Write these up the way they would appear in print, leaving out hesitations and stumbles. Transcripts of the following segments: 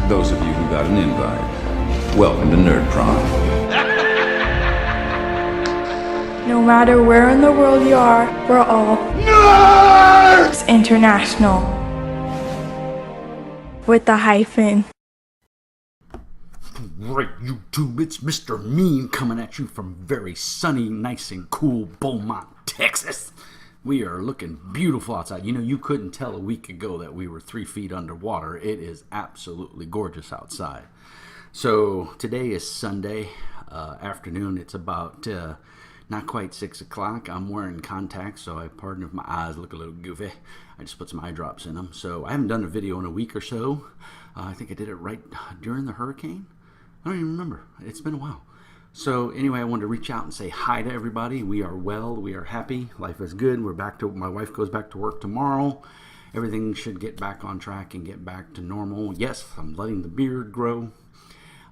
those of you who got an invite, welcome to Nerd Prom. No matter where in the world you are, we're all Nerds International. With the hyphen. Right, YouTube, it's Mr. Mean coming at you from very sunny, nice and cool Beaumont, Texas. We are looking beautiful outside. You know, you couldn't tell a week ago that we were 3 feet underwater. It is absolutely gorgeous outside. So today is Sunday afternoon. It's about not quite 6 o'clock. I'm wearing contacts, so I pardon if my eyes look a little goofy. I just put some eye drops in them. So I haven't done a video in a week or so. I think I did it right during the hurricane. I don't even remember. It's been a while. So anyway, I wanted to reach out and say hi to everybody. We are well. We are happy. Life is good. We're back to, my wife goes back to work tomorrow. Everything should get back on track and get back to normal. Yes, I'm letting the beard grow.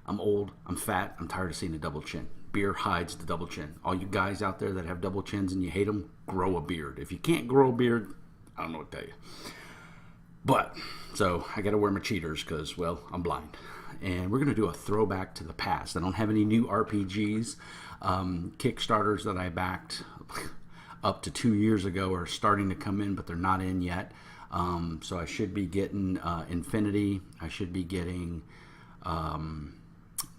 I'm old. I'm fat. I'm tired of seeing a double chin. Beard hides the double chin. All you guys out there that have double chins and you hate them, grow a beard. If you can't grow a beard, I don't know what to tell you. But, so I got to wear my cheaters because, well, I'm blind. And we're going to do a throwback to the past. I don't have any new RPGs. Kickstarters that I backed up to 2 years ago are starting to come in, but they're not in yet. So I should be getting Infinity. I should be getting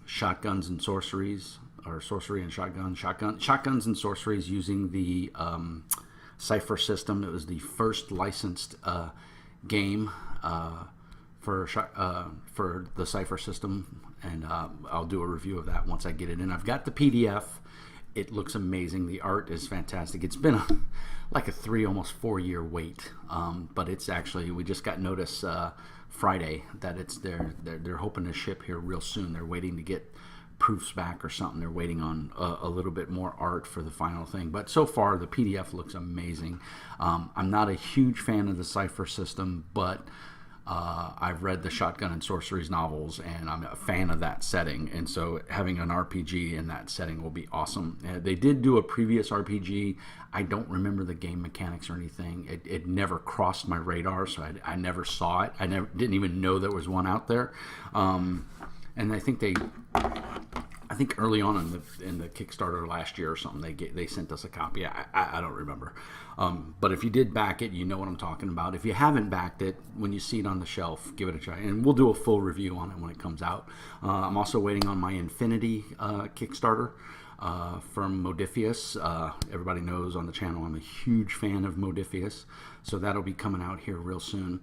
Shotguns and Sorceries. Or Sorcery and Shotguns and Sorceries using the Cypher system. It was the first licensed game for the Cypher system, and I'll do a review of that once I get it in. I've got the PDF. It looks amazing. The art is fantastic. It's been like a 3, almost 4 year wait, but it's actually, we just got notice Friday that it's they're hoping to ship here real soon. They're waiting to get proofs back or something. They're waiting on a little bit more art for the final thing, but so far the PDF looks amazing. I'm not a huge fan of the Cypher system, but I've read the Shotgun and Sorceries novels and I'm a fan of that setting, and so having an RPG in that setting will be awesome. They did do a previous RPG. I don't remember the game mechanics or anything. It never crossed my radar, so I never saw it. I didn't even know there was one out there. And I think early on in the Kickstarter last year or something, they sent us a copy. I don't remember. But if you did back it, you know what I'm talking about. If you haven't backed it, when you see it on the shelf, give it a try. And we'll do a full review on it when it comes out. I'm also waiting on my Infinity Kickstarter from Modifius. Everybody knows on the channel I'm a huge fan of Modifius. So that'll be coming out here real soon.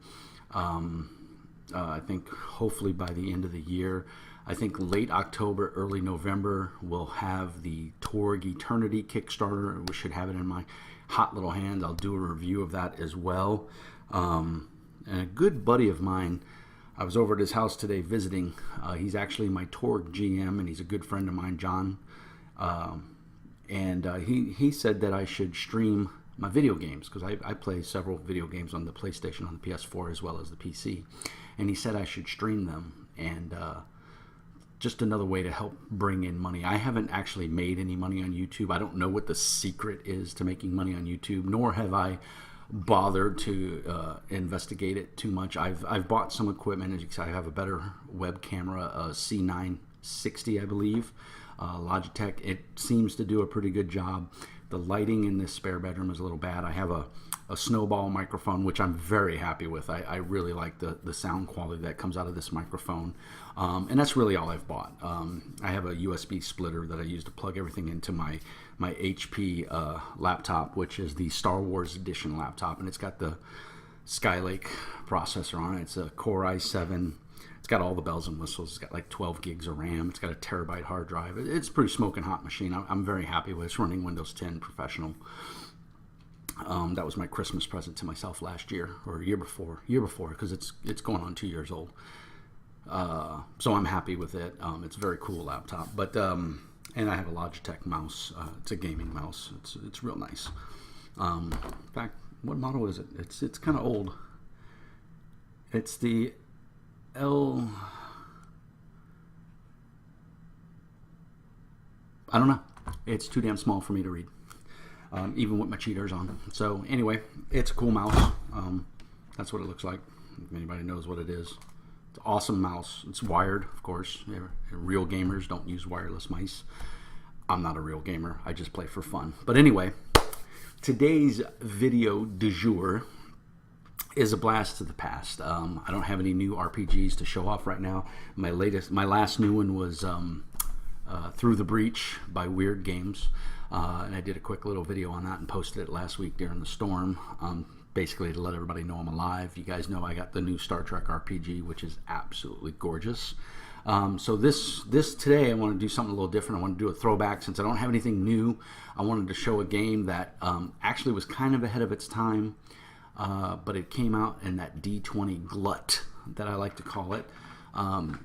I think hopefully by the end of the year. I think late October, early November, we'll have the Torg Eternity Kickstarter. We should have it in my hot little hand. I'll do a review of that as well. And a good buddy of mine, I was over at his house today visiting. He's actually my Torg GM, and he's a good friend of mine, John. He said that I should stream my video games, because I play several video games on the PlayStation, on the PS4, as well as the PC. And he said I should stream them, and just another way to help bring in money. I haven't actually made any money on YouTube. I don't know what the secret is to making money on YouTube, nor have I bothered to investigate it too much. I've bought some equipment. As you can see, I have a better web camera, a C960, I believe, Logitech. It seems to do a pretty good job. The lighting in this spare bedroom is a little bad. I have a snowball microphone, which I'm very happy with. I really like the sound quality that comes out of this microphone. And that's really all I've bought. I have a USB splitter that I use to plug everything into my HP laptop, which is the Star Wars Edition laptop. And it's got the Skylake processor on it. It's a Core i7. It's got all the bells and whistles. It's got like 12 gigs of RAM. It's got a terabyte hard drive. It's a pretty smoking hot machine. I'm very happy with it. It's running Windows 10 Professional. That was my Christmas present to myself last year, or year before, because it's going on 2 years old. So I'm happy with it. It's a very cool laptop. But and I have a Logitech mouse. It's a gaming mouse. It's real nice. In fact, what model is it? It's kind of old. It's the I don't know. It's too damn small for me to read, even with my cheaters on. So anyway, it's a cool mouse. That's what it looks like. If anybody knows what it is, It's an awesome mouse. It's wired, of course. Real gamers don't use wireless mice. I'm not a real gamer. I just play for fun. But anyway, today's video du jour is a blast to the past. I don't have any new RPGs to show off right now. My last new one was Through the Breach by Weird Games. And I did a quick little video on that and posted it last week during the storm. Basically to let everybody know I'm alive. You guys know I got the new Star Trek RPG, which is absolutely gorgeous. So this today I want to do something a little different. I want to do a throwback since I don't have anything new. I wanted to show a game that actually was kind of ahead of its time, but it came out in that D20 glut that I like to call it,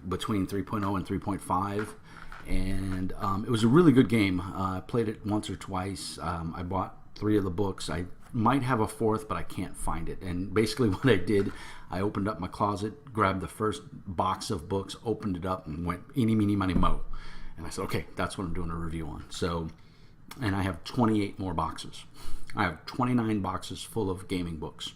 between 3.0 and 3.5. And it was a really good game. I played it once or twice. I bought 3 of the books. I might have a 4th, but I can't find it. And basically what I did, I opened up my closet, grabbed the first box of books, opened it up, and went eeny, meeny, miny, mo. And I said, okay, that's what I'm doing a review on. So, and I have 28 more boxes. I have 29 boxes full of gaming books.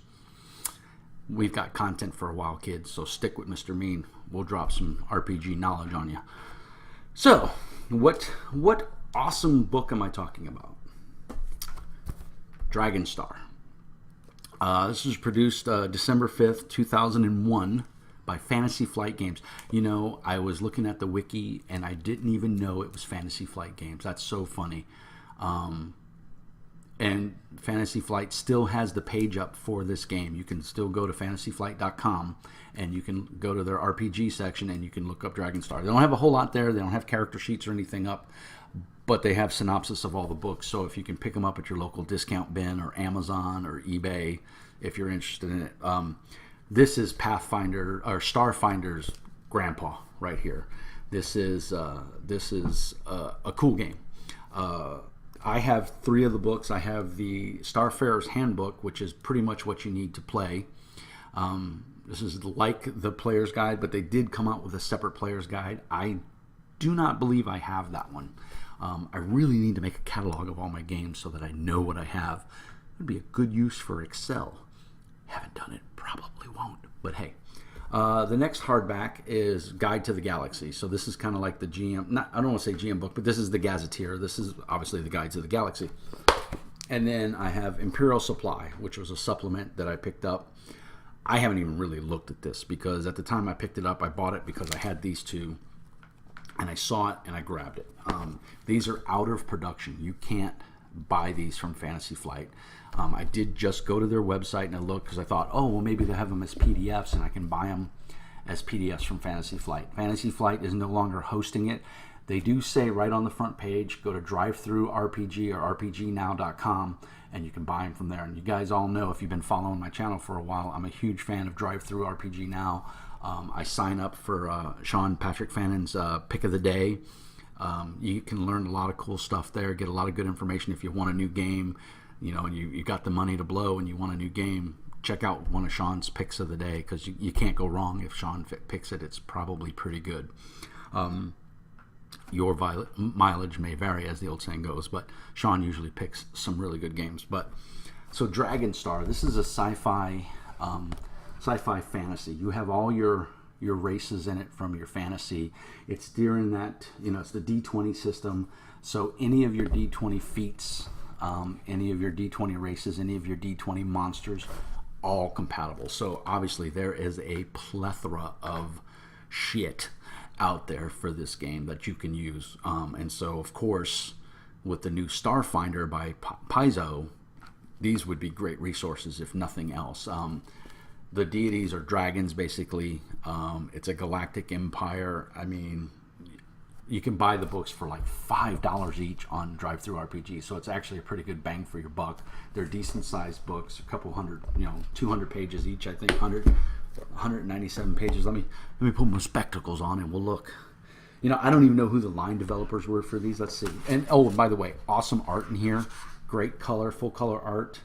We've got content for a while, kids, so stick with Mr. Mean. We'll drop some RPG knowledge on you. So, what awesome book am I talking about? Dragonstar. This was produced December 5th, 2001 by Fantasyflight Games. You know, I was looking at the wiki and I didn't even know it was Fantasyflight Games. That's so funny. And Fantasyflight still has the page up for this game. You can still go to fantasyflight.com and you can go to their RPG section and you can look up Dragonstar. They don't have a whole lot there. They don't have character sheets or anything up, but they have synopsis of all the books. So if you can pick them up at your local discount bin or Amazon or eBay, if you're interested in it. This is Pathfinder or Starfinder's grandpa right here. This is a cool game. I have 3 of the books. I have the Starfarer's Handbook, which is pretty much what you need to play. This is like the player's guide, but they did come out with a separate player's guide. I do not believe I have that one. I really need to make a catalog of all my games so that I know what I have. It would be a good use for Excel. Haven't done it, probably won't, but hey. The next hardback is Guide to the Galaxy. So this is kind of like the GM, I don't want to say GM book, but this is the Gazetteer. This is obviously the Guides to the Galaxy. And then I have Imperial Supply, which was a supplement that I picked up. I haven't even really looked at this because at the time I picked it up, I bought it because I had these 2. And I saw it and I grabbed it. These are out of production. You can't buy these from Fantasyflight. I did just go to their website and I looked because I thought, oh, well, maybe they have them as PDFs and I can buy them as PDFs from Fantasyflight. Fantasyflight is no longer hosting it. They do say right on the front page, go to DriveThruRPG or RPGnow.com and you can buy them from there. And you guys all know, if you've been following my channel for a while, I'm a huge fan of DriveThruRPG Now. I sign up for Sean Patrick Fannon's Pick of the Day. You can learn a lot of cool stuff there, get a lot of good information if you want a new game, you know, and you got the money to blow and you want a new game. Check out one of Sean's picks of the day because you can't go wrong. If Sean picks it, it's probably pretty good. Your mileage may vary, as the old saying goes, but Sean usually picks some really good games. But so Dragonstar, this is a sci-fi fantasy. You have all your races in it from your fantasy. It's during that, you know, it's the D20 system. So any of your D20 feats, any of your D20 races, any of your D20 monsters, all compatible. So obviously there is a plethora of shit out there for this game that you can use. And so of course with the new Starfinder by Paizo, these would be great resources if nothing else. The deities are dragons, basically. It's a galactic empire. I mean, you can buy the books for like $5 each on DriveThruRPG, so it's actually a pretty good bang for your buck. They're decent-sized books, a couple hundred, 200 pages each, I think, 197 pages. Let me put my spectacles on and we'll look. I don't even know who the line developers were for these. Let's see. And oh, by the way, awesome art in here. Great color, full color art.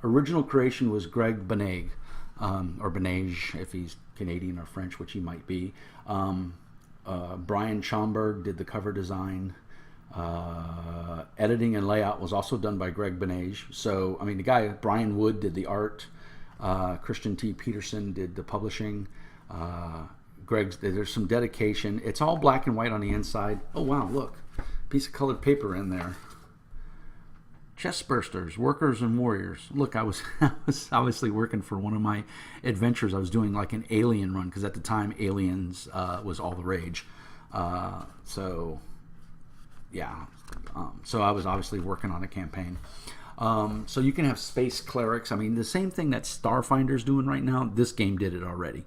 Original creation was Greg Benage, or Benage if he's Canadian or French, which he might be. Brian Schomburg did the cover design. Editing and layout was also done by Greg Benage. So, I mean, the guy, Brian Wood, did the art. Christian T. Peterson did the publishing. Greg's, there's some dedication. It's all black and white on the inside. Oh wow, look, piece of colored paper in there. Chest bursters, workers and warriors. Look, I was obviously working for one of my adventures. I was doing like an alien run because at the time Aliens was all the rage. So yeah, so I was obviously working on a campaign. So you can have space clerics. I mean, the same thing that Starfinder's doing right now, this game did it already,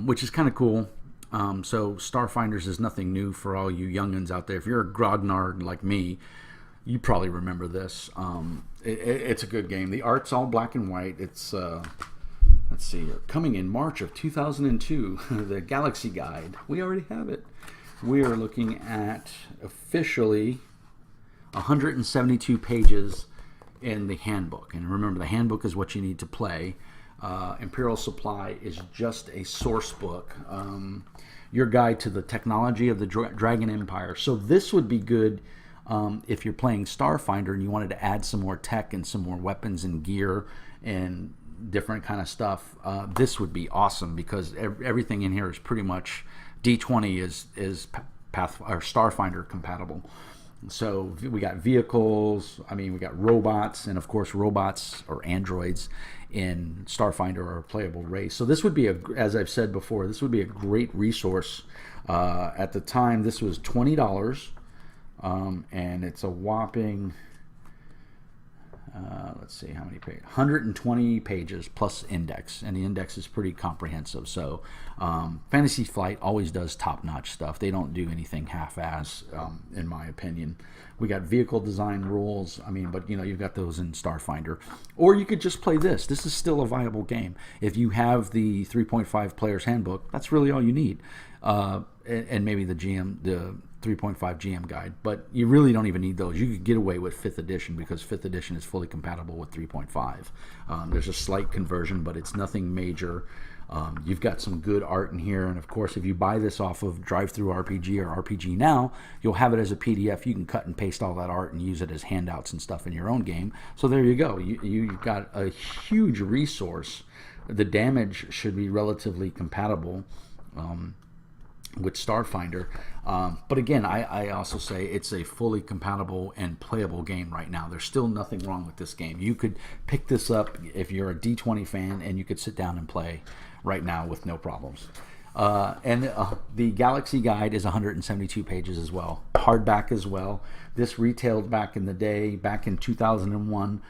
which is kind of cool. So Starfinders is nothing new for all you youngins out there. If you're a grognard like me, you probably remember this. It's a good game. The art's all black and white. It's, let's see, coming in March of 2002, the Galaxy Guide. We already have it. We are looking at officially 172 pages in the handbook. And remember, the handbook is what you need to play. Imperial Supply is just a source book. Your guide to the technology of the Dragon Empire. So this would be good if you're playing Starfinder and you wanted to add some more tech and some more weapons and gear and different kind of stuff. This would be awesome because everything in here is pretty much D20 is Path or Starfinder compatible. So we got vehicles, I mean, we got robots, and of course robots or androids in Starfinder are a playable race. So this would be, as I've said before, this would be a great resource. At the time, this was $20, and it's a whopping, let's see how many pages, 120 pages plus index, and the index is pretty comprehensive. So Fantasyflight always does top-notch stuff. They don't do anything half-ass, in my opinion. We got vehicle design rules. I mean, but you know, you've got those in Starfinder. Or you could just play this. This is still a viable game. If you have the 3.5 Player's Handbook, that's really all you need. And maybe the 3.5 GM guide, but you really don't even need those. You could get away with 5th edition because 5th edition is fully compatible with 3.5. There's a slight conversion, but it's nothing major. You've got some good art in here, and of course, if you buy this off of Drive-Thru-RPG or RPG Now, you'll have it as a PDF. You can cut and paste all that art and use it as handouts and stuff in your own game. So there you go. You've got a huge resource. The damage should be relatively compatible with Starfinder. But again, I also say it's a fully compatible and playable game right now. There's still nothing wrong with this game. You could pick this up if you're a D20 fan, and you could sit down and play right now with no problems. And the Galaxy Guide is 172 pages as well. Hardback as well. This retailed back in the day, back in 2001,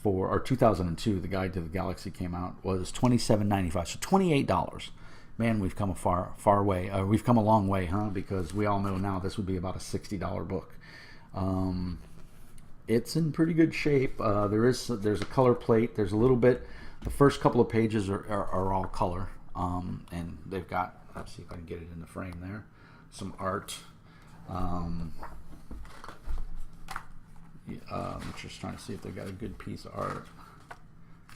or 2002, the Guide to the Galaxy came out, was $27.95, so $28. Man, we've come a far way. We've come a long way, huh? Because we all know now this would be about a $60 book. It's in pretty good shape. There's a color plate. There's a little bit. The first couple of pages are all color, and they've got. Let's see if I can get it in the frame there. Some art. I'm just trying to see if they've got a good piece of art.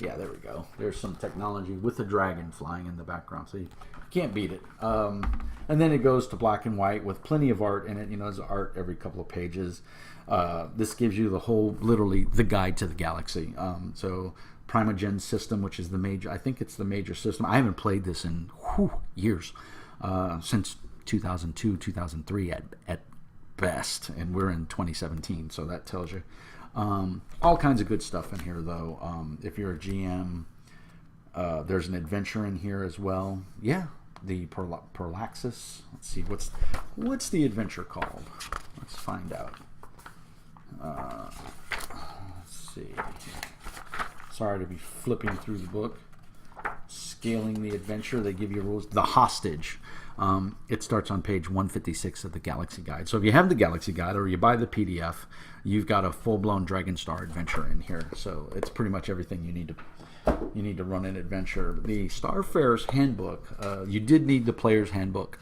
Yeah, there we go. There's some technology with a dragon flying in the background, so you can't beat it. And then it goes to black and white with plenty of art in it. You know, there's art every couple of pages. This gives you the whole, literally, the guide to the galaxy. So Primogen system, which is the major, I think it's the major system. I haven't played this in years, since 2002, 2003 at best, and we're in 2017, so that tells you. All kinds of good stuff in here, though. If you're a GM, there's an adventure in here as well. Yeah, the Parallaxis. Let's see, what's the adventure called? Let's find out. Let's see. Sorry to be flipping through the book. Scaling the adventure, they give you rules. The Hostage. It starts on page 156 of the Galaxy Guide. So if you have the Galaxy Guide or you buy the PDF, you've got a full-blown Dragonstar adventure in here. So it's pretty much everything you need to run an adventure. The Starfarer's Handbook, you did need the Player's Handbook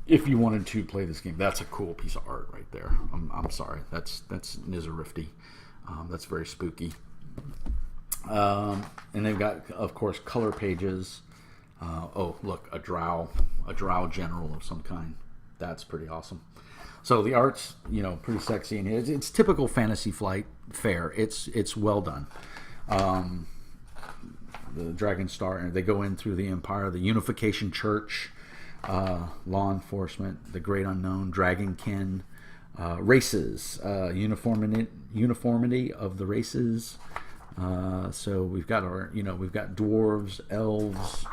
if you wanted to play this game. That's a cool piece of art right there. I'm sorry, that's Nizarifty. That's very spooky. And they've got, of course, color pages. Oh, look, a drow general of some kind. That's pretty awesome. So the art's, pretty sexy, and it's typical Fantasy Flight fare. It's well done. the Dragonstar, and they go in through the Empire, the Unification Church, law enforcement, the Great Unknown, Dragonkin, races, uniformity of the races. So we've got we've got dwarves, elves,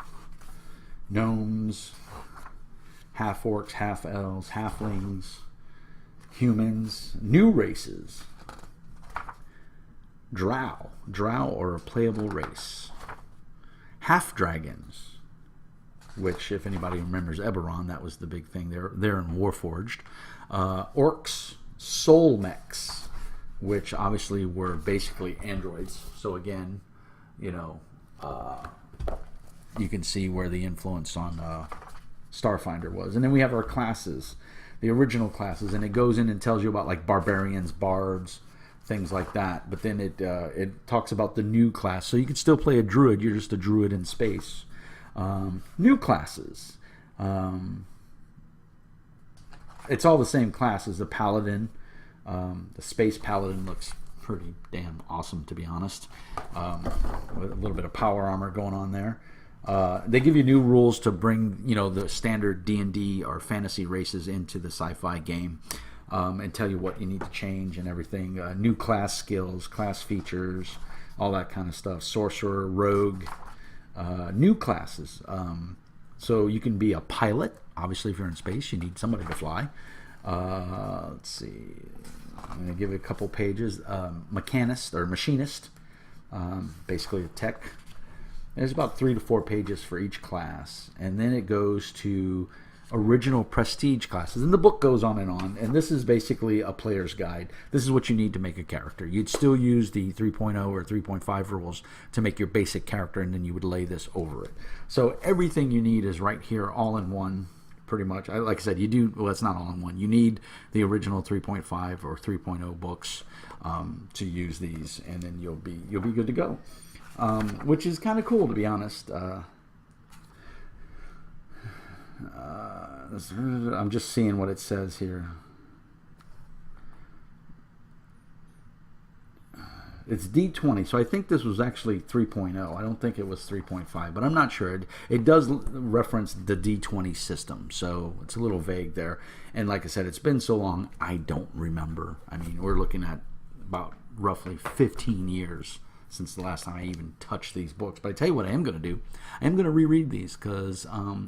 gnomes, half orcs, half elves, halflings, humans, new races. Drow or a playable race. Half dragons, which, if anybody remembers Eberron, that was the big thing there in Warforged. Orcs, soul mechs, which obviously were basically androids. So again, you can see where the influence on Starfinder was. And then we have our classes, the original classes, and it goes in and tells you about like barbarians, bards, things like that. But then it talks about the new class. So you can still play a druid. You're just a druid in space. New classes. It's all the same classes. The paladin. The space paladin looks pretty damn awesome, to be honest. With a little bit of power armor going on there. They give you new rules to bring the standard D&D or fantasy races into the sci-fi game. And tell you what you need to change and everything. New class skills, class features, all that kind of stuff. Sorcerer, rogue, new classes. So you can be a pilot. Obviously, if you're in space, you need somebody to fly. Let's see. I'm going to give it a couple pages. Mechanist or machinist, basically a tech. There's about 3 to 4 pages for each class. And then it goes to original prestige classes, and the book goes on, and this is basically a player's guide. This is what you need to make a character. You'd still use the 3.0 or 3.5 rules to make your basic character, and then you would lay this over it. So everything you need is right here, all in one, pretty much. Like I said, it's not all in one. You need the original 3.5 or 3.0 books to use these, and then you'll be good to go, which is kind of cool, to be honest. I'm just seeing what it says here. It's D20, so I think this was actually 3.0. I don't think it was 3.5, but I'm not sure. It does reference the D20 system, so it's a little vague there. And like I said, it's been so long, I don't remember. I mean, we're looking at about roughly 15 years since the last time I even touched these books. But I tell you what I am going to do. I am going to reread these because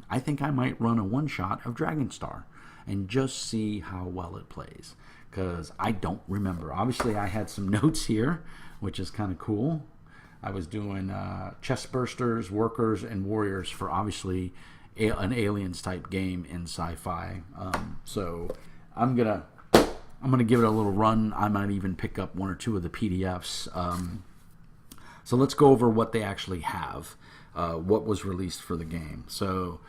I think I might run a one-shot of Dragonstar and just see how well it plays, because I don't remember. Obviously, I had some notes here, which is kind of cool. I was doing chest bursters, workers, and warriors for obviously an aliens type game in sci-fi. So I'm gonna give it a little run. I might even pick up 1 or 2 of the PDFs. So let's go over what they actually have, what was released for the game. So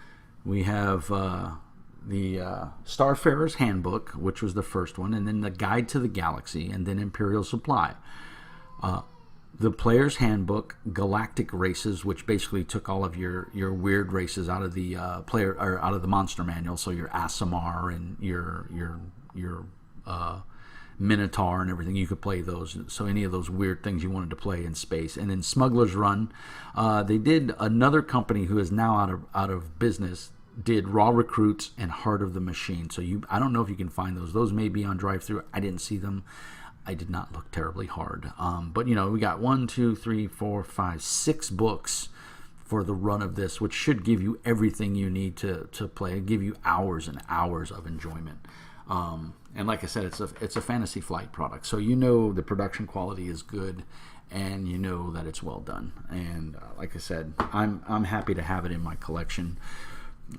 we have the Starfarer's Handbook, which was the first one, and then the Guide to the Galaxy, and then Imperial Supply. The Player's Handbook, Galactic Races, which basically took all of your weird races out of the out of the monster manual. So your Aasimar and your Minotaur and everything, you could play those. So any of those weird things you wanted to play in space. And then Smuggler's Run, they did, another company who is now out of business did Raw Recruits and Heart of the Machine. So I don't know if you can find those. Those may be on drive-thru. I didn't see them. I did not look terribly hard. But we got 1, 2, 3, 4, 5, 6 books for the run of this, which should give you everything you need to play, give you hours and hours of enjoyment. And like I said, it's a Fantasyflight product, so the production quality is good, and that it's well done. And like I said, I'm happy to have it in my collection.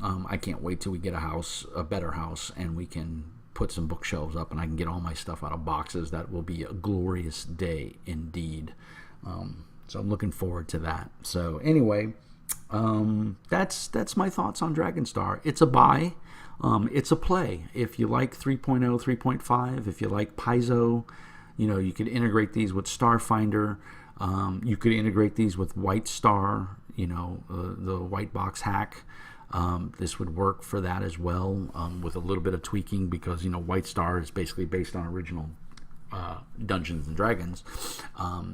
I can't wait till we get a better house, and we can put some bookshelves up, and I can get all my stuff out of boxes. That will be a glorious day indeed. So I'm looking forward to that. So anyway, that's my thoughts on Dragonstar. It's a buy. It's a play. If you like 3.0, 3.5, if you like Paizo, you could integrate these with Starfinder. You could integrate these with White Star, the white box hack. This would work for that as well, with a little bit of tweaking, because White Star is basically based on original Dungeons and Dragons,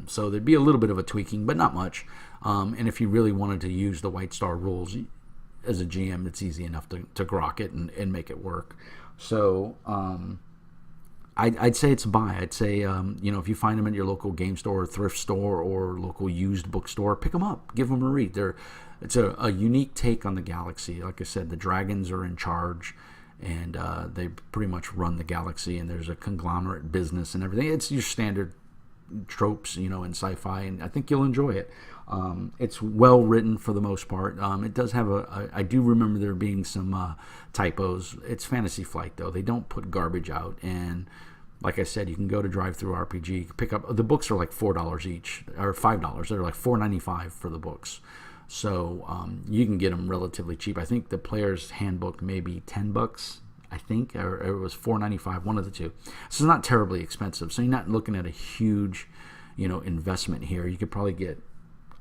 so there'd be a little bit of a tweaking, but not much. And if you really wanted to use the White Star rules as a GM, it's easy enough to grok it and make it work. So I'd say it's a buy. I'd say, if you find them at your local game store or thrift store or local used bookstore, pick them up. Give them a read. It's a unique take on the galaxy. Like I said, the dragons are in charge, and they pretty much run the galaxy, and there's a conglomerate business and everything. It's your standard tropes, in sci-fi, and I think you'll enjoy it. It's well written for the most part. It does have I do remember there being some typos. It's Fantasyflight, though. They don't put garbage out, and like I said, you can go to Drive-Thru RPG, pick up the books are like $4 each or $5. They're like $4.95 for the books. So you can get them relatively cheap. I think the player's handbook may be $10, I think, or it was $4.95, one of the two. So it's not terribly expensive. So you're not looking at a huge, investment here. You could probably get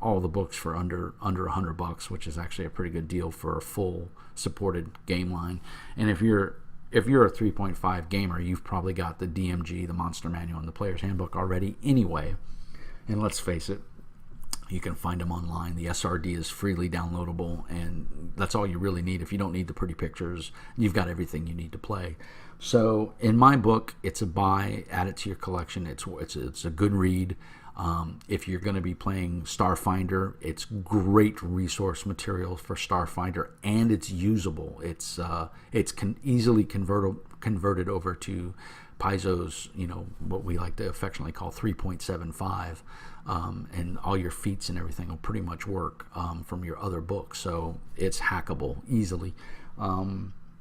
all the books for under $100, which is actually a pretty good deal for a full supported game line. And if you're a 3.5 gamer, you've probably got the DMG, the Monster Manual, and the Player's Handbook already anyway. And let's face it, you can find them online. The SRD is freely downloadable, and that's all you really need. If you don't need the pretty pictures, you've got everything you need to play. So in my book, it's a buy. Add it to your collection. It's a good read. If you're going to be playing Starfinder, it's great resource material for Starfinder, and it's usable. It's easily converted over to Paizo's, what we like to affectionately call 3.75, and all your feats and everything will pretty much work from your other books. So it's hackable easily.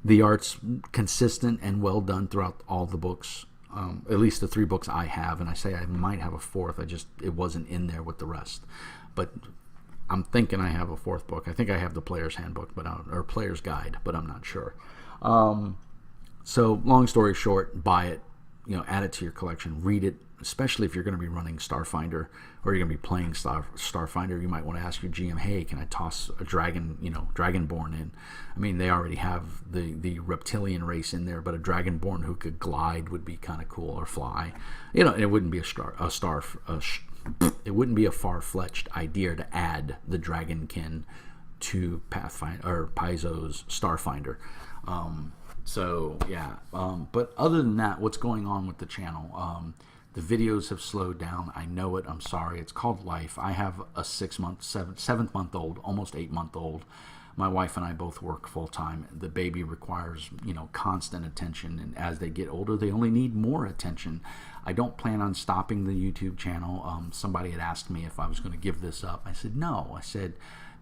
The art's consistent and well done throughout all the books. At least the 3 books I have, and I say I might have a 4th. It wasn't in there with the rest, but I'm thinking I have a 4th book. I think I have the Player's Handbook, or Player's Guide, but I'm not sure. So long story short, buy it. Add it to your collection. Read it, especially if you're going to be running Starfinder or you're going to be playing Starfinder. You might want to ask your GM, hey, can I toss a Dragonborn in? I mean, they already have the reptilian race in there, but a Dragonborn who could glide would be kind of cool, or fly. It wouldn't be it wouldn't be a far-fetched idea to add the Dragonkin to Pathfinder or Paizo's Starfinder. But other than that, what's going on with the channel? The videos have slowed down. I know it. I'm sorry. It's called life. I have a 7-month-old, almost 8-month-old. My wife and I both work full time. The baby requires, constant attention, and as they get older, they only need more attention. I don't plan on stopping the YouTube channel. Somebody had asked me if I was going to give this up. I said no. I said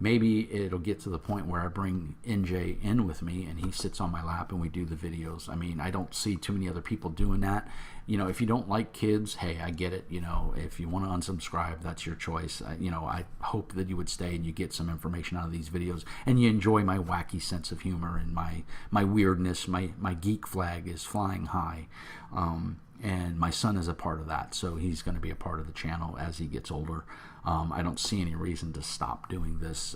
maybe it'll get to the point where I bring NJ in with me and he sits on my lap and we do the videos. I mean, I don't see too many other people doing that. If you don't like kids, hey, I get it. If you want to unsubscribe, that's your choice. I hope that you would stay and you get some information out of these videos and you enjoy my wacky sense of humor and my weirdness. My geek flag is flying high. And my son is a part of that, so he's going to be a part of the channel as he gets older. I don't see any reason to stop doing this,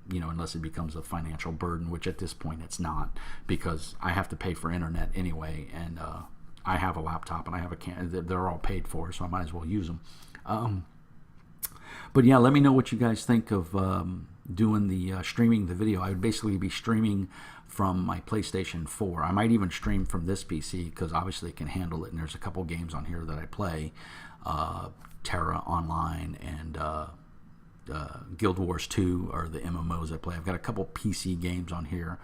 unless it becomes a financial burden, which at this point it's not, because I have to pay for internet anyway, and I have a laptop and I have they're all paid for, so I might as well use them. But yeah, let me know what you guys think of doing the streaming the video. I would basically be streaming from my PlayStation 4. I might even stream from this PC because obviously it can handle it, and there's a couple games on here that I play, Terra Online and Guild Wars 2 are the MMOs I play. I've got a couple PC games on here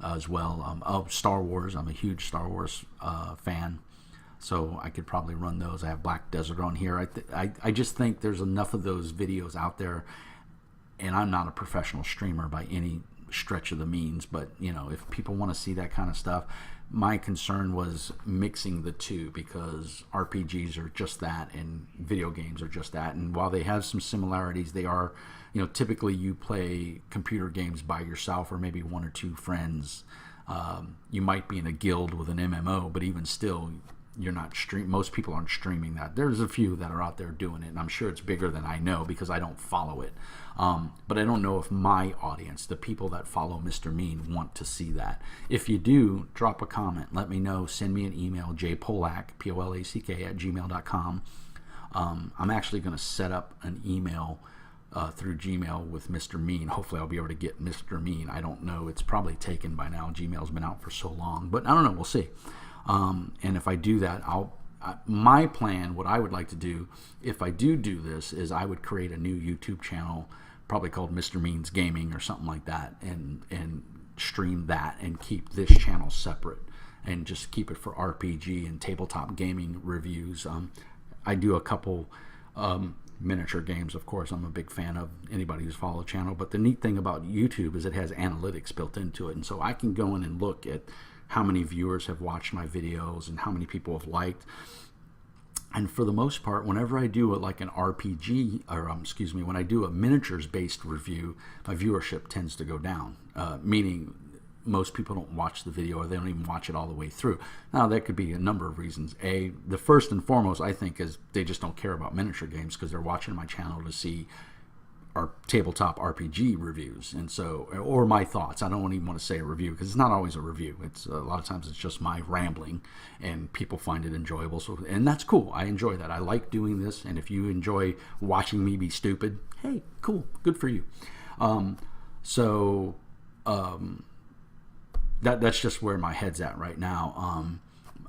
as well. Star Wars. I'm a huge Star Wars fan, so I could probably run those. I have Black Desert on here. I just think there's enough of those videos out there, and I'm not a professional streamer by any stretch of the means, but if people want to see that kind of stuff, my concern was mixing the two, because RPGs are just that and video games are just that, and while they have some similarities, they are, typically you play computer games by yourself or maybe one or two friends. You might be in a guild with an MMO, but even still, you're not most people aren't streaming that. There's a few that are out there doing it, and I'm sure it's bigger than I know because I don't follow it. But I don't know if my audience, the people that follow Mr. Mean, want to see that. If you do, drop a comment. Let me know. Send me an email, jpolack, POLACK, @gmail.com. I'm actually going to set up an email through Gmail with Mr. Mean. Hopefully I'll be able to get Mr. Mean. I don't know. It's probably taken by now. Gmail's been out for so long. But I don't know. We'll see. And if I do that, my plan, what I would like to do, if I do this, is I would create a new YouTube channel, probably called Mr. Mean's Gaming or something like that, and stream that and keep this channel separate and just keep it for RPG and tabletop gaming reviews. I do a couple miniature games, of course. I'm a big fan of anybody who's followed the channel, but the neat thing about YouTube is it has analytics built into it, and so I can go in and look at how many viewers have watched my videos and how many people have liked. And for the most part, whenever I do like an RPG, or when I do a miniatures based review, my viewership tends to go down, meaning most people don't watch the video, or they don't even watch it all the way through. Now, there could be a number of reasons. The first and foremost, I think, is they just don't care about miniature games because they're watching my channel to see our tabletop RPG reviews, and so, or my thoughts. I don't even want to say a review because it's not always a review. It's a lot of times it's just my rambling, and people find it enjoyable. So, and that's cool. I enjoy that. I like doing this, and if you enjoy watching me be stupid, hey, cool, good for you. That's just where my head's at right now.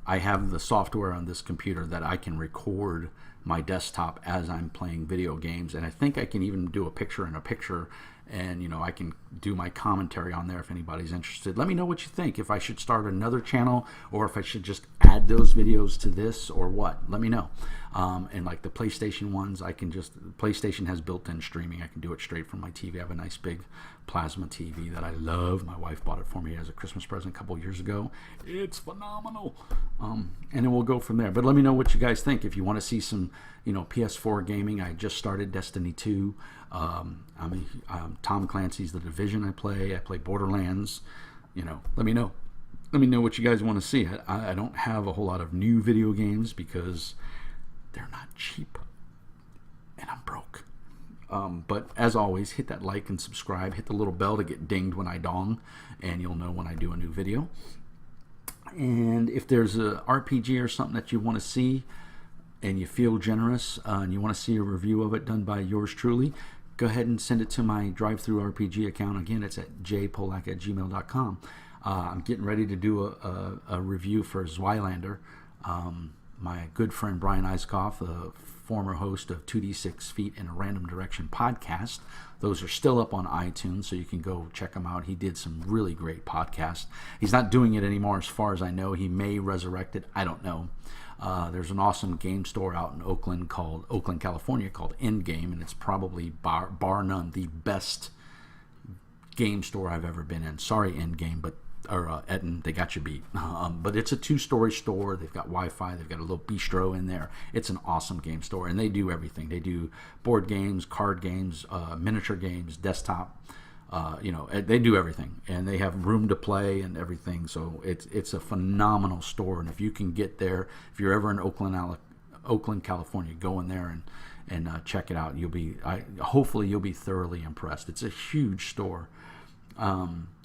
I have the software on this computer that I can record my desktop as I'm playing video games, and I think I can even do a picture in a picture, and I can do my commentary on there if anybody's interested. Let me know what you think, if I should start another channel or if I should just add those videos to this or what. Let me know. And like the PlayStation ones, PlayStation has built-in streaming. I can do it straight from my TV. I have a nice big plasma TV that I love. My wife bought it for me as a Christmas present a couple years ago. It's phenomenal. And then we'll go from there. But let me know what you guys think. If you want to see some, PS4 gaming, I just started Destiny 2. Tom Clancy's The Division I play Borderlands. Let me know. Let me know what you guys want to see. I don't have a whole lot of new video games because they're not cheap, and I'm broke. But as always, hit that like and subscribe. Hit the little bell to get dinged when I dong, and you'll know when I do a new video. And if there's a RPG or something that you want to see and you feel generous and you want to see a review of it done by yours truly, go ahead and send it to my drive-thru-RPG account. Again, it's at jpolak@gmail.com. I'm getting ready to do a review for Zweilander. My good friend Brian Eiskoff, a former host of 2D6 Feet in a Random Direction podcast. Those are still up on iTunes, so you can go check them out. He did some really great podcasts. He's not doing it anymore as far as I know. He may resurrect it. I don't know. There's an awesome game store out in Oakland, California, called Endgame, and it's probably bar none the best game store I've ever been in. Sorry, Endgame, or Etten, they got you beat. But it's a 2-story store. They've got Wi-Fi. They've got a little bistro in there. It's an awesome game store, and they do everything. They do board games, card games, miniature games, desktop. They do everything, and they have room to play and everything. So it's a phenomenal store, and if you can get there, if you're ever in Oakland, California, go in there and check it out. Hopefully you'll be thoroughly impressed. It's a huge store.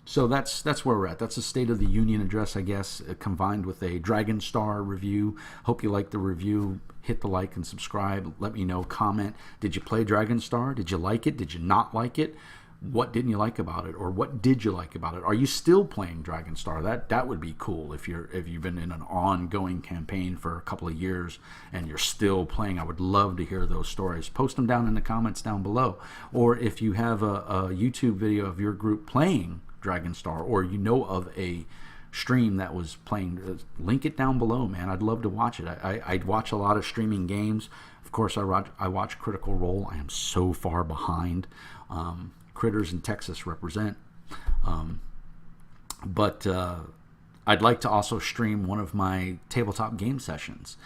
So that's where we're at. That's a State of the Union address, I guess, combined with a Dragonstar review. Hope you like the review. Hit the like and subscribe. Let me know. Comment. Did you play Dragonstar? Did you like it? Did you not like it? What didn't you like about it, or what did you like about it? Are you still playing Dragonstar? That would be cool if you've been in an ongoing campaign for a couple of years and you're still playing. I would love to hear those stories. Post them down in the comments down below. Or if you have a YouTube video of your group playing Dragonstar, or of a stream that was playing, link it down below, man. I'd love to watch it. I'd watch a lot of streaming games. Of course, I watch Critical Role. I am so far behind. Critters in Texas represent. But I'd like to also stream one of my tabletop game sessions.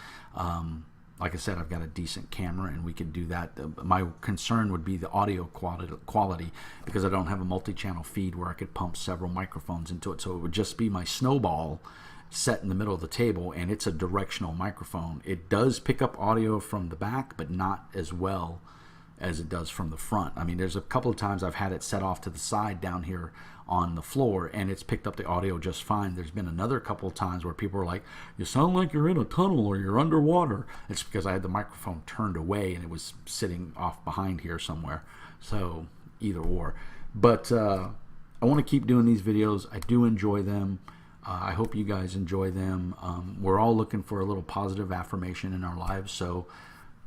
Like I said, I've got a decent camera, and we could do that. My concern would be the audio quality, because I don't have a multi-channel feed where I could pump several microphones into it. So it would just be my snowball set in the middle of the table, and it's a directional microphone. It does pick up audio from the back, but not as well as it does from the front. I mean, there's a couple of times I've had it set off to the side down here on the floor, and it's picked up the audio just fine. There's been another couple of times where people are like, you sound like you're in a tunnel or you're underwater. It's because I had the microphone turned away and it was sitting off behind here somewhere. So either or. But I want to keep doing these videos. I do enjoy them. I hope you guys enjoy them. We're all looking for a little positive affirmation in our lives, so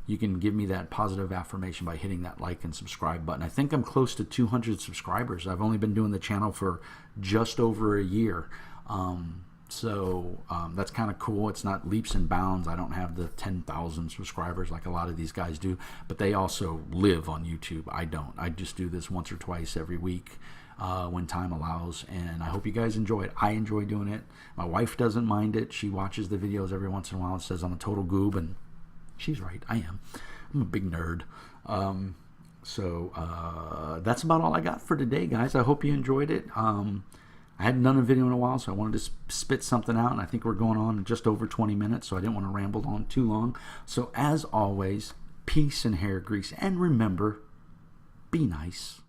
you can give me that positive affirmation by hitting that like and subscribe button. I think I'm close to 200 subscribers. I've only been doing the channel for just over a year. So that's kind of cool. It's not leaps and bounds. I don't have the 10,000 subscribers like a lot of these guys do, but they also live on YouTube. I don't. I just do this once or twice every week when time allows, and I hope you guys enjoy it. I enjoy doing it. My wife doesn't mind it. She watches the videos every once in a while and says I'm a total goob, and she's right. I am. I'm a big nerd. So that's about all I got for today, guys. I hope you enjoyed it. I hadn't done a video in a while, so I wanted to spit something out, and I think we're going on just over 20 minutes, so I didn't want to ramble on too long. So as always, peace and hair grease, and remember, be nice.